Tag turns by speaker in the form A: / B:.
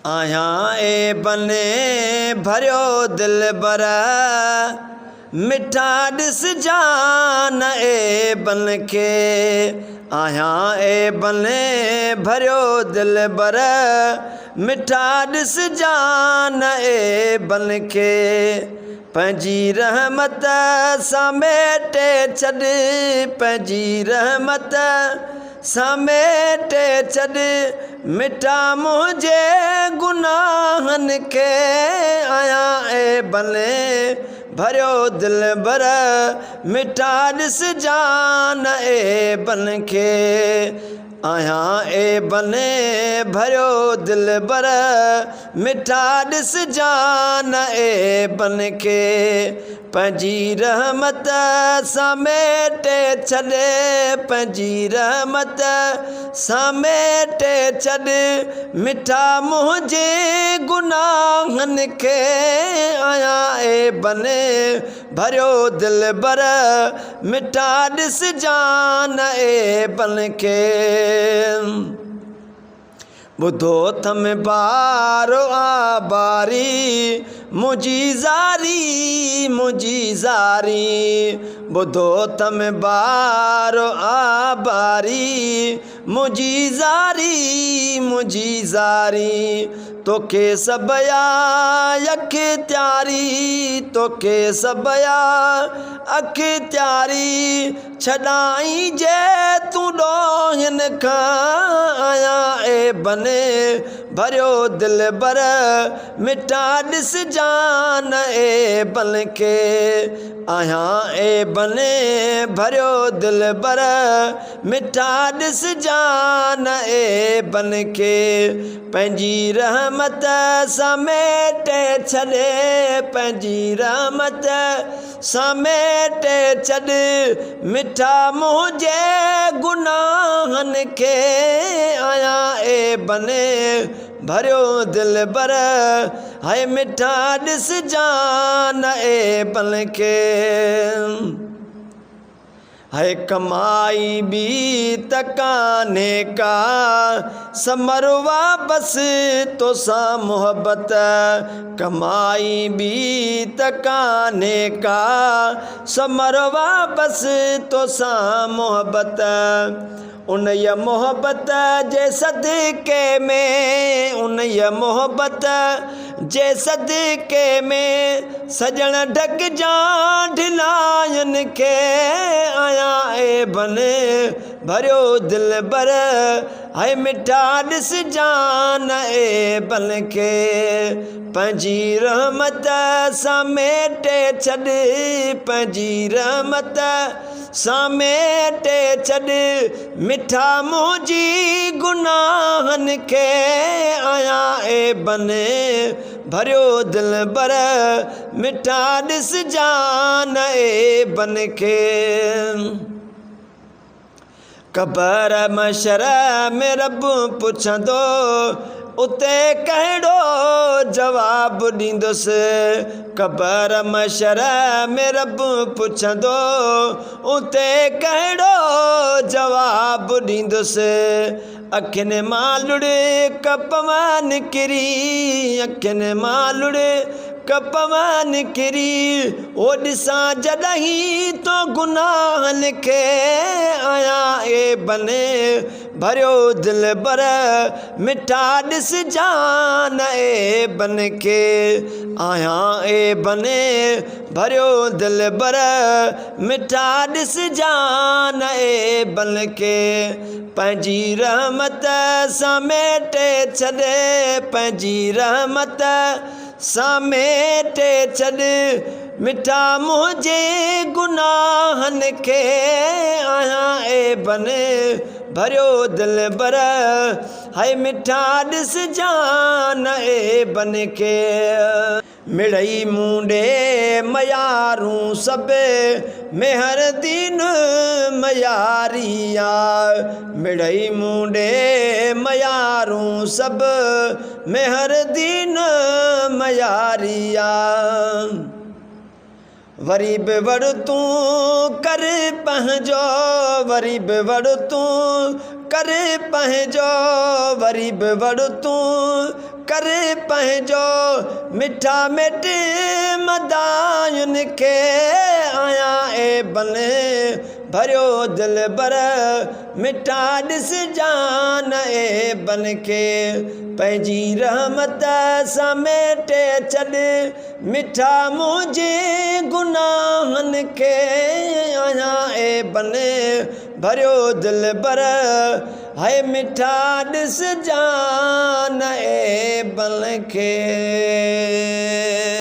A: आया ए बने भरियो दिल बर मिठा दिस जान ए बन के आया ए बने भरियो दिल बर मिठा दिस जान ए बन के पंजी रहमत समेटे छॾ पंजी रहमत समेटे छॾ मिठा मुझे गुनाहन के आया ए बने भरियो दिल बर मिठा दिस जान ए बन के आया ए बने भरियो दिल बर मिठा दिस जान ए बन के पंजी रहमत समेटे छॾे पंजी रहमत समेटे छॾ मिठा मुझे गुनाहन के आया ए बने भरियो दिल बर मिठा दिस जान ए बन के बुधो थम बारो आबारी मुझी ज़ारी बुधो थम बारो आबारी मुझी ज़ारी तोखे सबया अख्तियारी तोखे सबया अख्तियारी छॾाई जे तूं ॾोहिन खां आया ए बने भरियो दिल बर मिठा दिस जान ए बन के आया ए बने भरियो दिल बर मिठा दिस जान ए बन के पंजी रहमत समेटे छॾे पंजी रहमत समेटे छॾ मिठा मुझे गुनाहन के आया ए बने भरियो दिल बर हाय मिठा दिस जान ए बन के है कमाई भी तकाने का समरवा बस तो सा मोहब्बत कमाई भी तकाने का समरवा बस तो सा मोहब्बत उन ये मोहब्बत जे सदके में उन ये मोहब्बत जे सदके में सजण ढक जा ढिलायन के आया ए बने भरियो दिल बर है मिठा दिस जान ए बन के पंजी रहमत समेटे छॾ पंजी रहमत समेटे छॾ मिठा मुझी गुनाहन के आया ए बने भरियो दिल बर मिठा दिस जान ए बन के कबर मशर में रब पुछंदो उते कहिड़ो जवाब ॾींदुसि कबर मशर में रब पुछंदो उते कहिड़ो जवाब ॾींदुसि अखियुनि मां लुड़ कपवा निकिरी अखियुनि मां लुड़ कपवा निकिरी ओ ॾिसां जॾहिं तो गुनाहन के आया ए बने भरियो दिल बर मिठा दिस जान ए बन के आया ए बने भरियो दिल बर मिठा दिस जान ए बन के पंजी रहमत समेटे छॾे पंजी रहमत समेटे छॾ मिठा मुझे गुनाहन के आया ए बने भरियो दिल बर है मिठा दिस जान ए बन के मिड़ई मुंडे मयारूं सब मेहर दीन मयारिया मिड़ई मुंडे मयारूं सब मेहर दीन मयारिया वरी बि वड़ तूं कर पंहिंजो वरी बि वड़ तूं करे पंहिंजो वरी बि वड़ तूं करे पंहिंजो मिठा मिट मदायुनि खे आया ए बने भरियो दिल बर मिठा ॾिस जान ए बन खे पंहिंजी रहमत समेटे छॾ मिठा मुंहिंजे गुनाहनि खे आया ए बने भरियो दिल बर हाय मिठा ॾिस जान ए बन खे